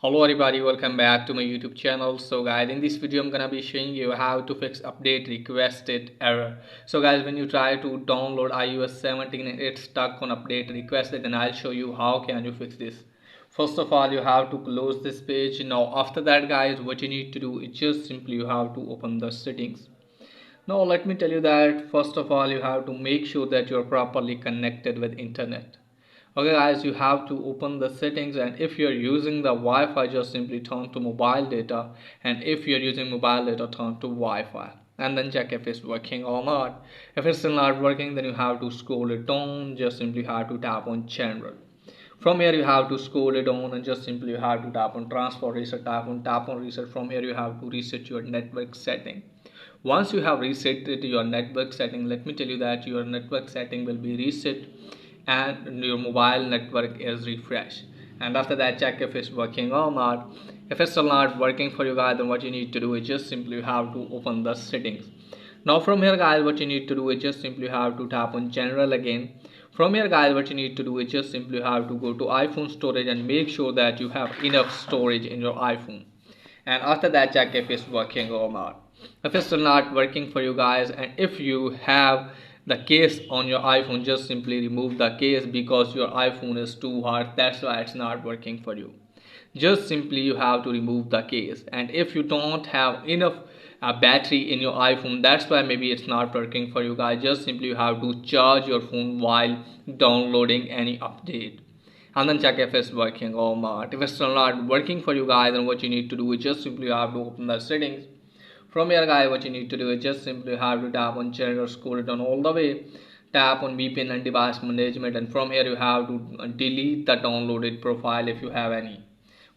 Hello everybody, welcome back to my YouTube channel. So guys, in this video I'm gonna be showing you how to fix update requested error. So guys, when you try to download iOS 17 and it's stuck on update requested, then I'll show you how can you fix this. First of all, you have to close this page. Now after that guys, what you need to do is just simply you have to open the settings. Now let me tell you that first of all you have to make sure that you're properly connected with internet. Okay guys, you have to open the settings, and if you're using the Wi-Fi, just simply turn to mobile data, and if you're using mobile data, turn to Wi-Fi and then check if it's working or not. If it's still not working, then you have to scroll it down, just simply have to tap on general. From here you have to scroll it down and just simply you have to tap on transfer reset, tap on reset. From here you have to reset your network setting. Once you have reset your network setting, let me tell you that your network setting will be reset and your mobile network is refreshed. And after that, check if it's working or not. If it's still not working for you guys, then what you need to do is just simply have to open the settings. Now from here guys, what you need to do is just simply have to tap on general again. From here guys, what you need to do is just simply have to go to iPhone storage and make sure that you have enough storage in your iPhone. And after that, check if it's working or not. If it's still not working for you guys, and if you have the case on your iPhone, just simply remove the case because your iPhone is too hard, that's why it's not working for you. Just simply you have to remove the case. And if you don't have enough battery in your iPhone, that's why maybe it's not working for you guys, just simply you have to charge your phone while downloading any update and then check if it's working or not. If it's still not working for you guys, then what you need to do is just simply have to open the settings. From here guys, what you need to do is just simply have to tap on general, scroll it down all the way, tap on VPN and device management, and from here you have to delete the downloaded profile if you have any.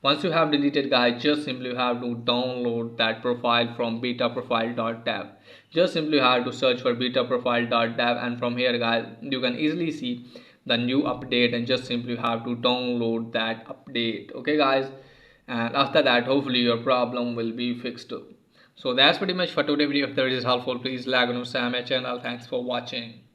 Once you have deleted guys, just simply have to download that profile from betaprofile.dev. Just simply have to search for betaprofile.dev, and from here guys you can easily see the new update, and just simply have to download that update. Okay guys, and after that hopefully your problem will be fixed. So that's pretty much for today video. If this is helpful, please like and subscribe my channel. Thanks for watching.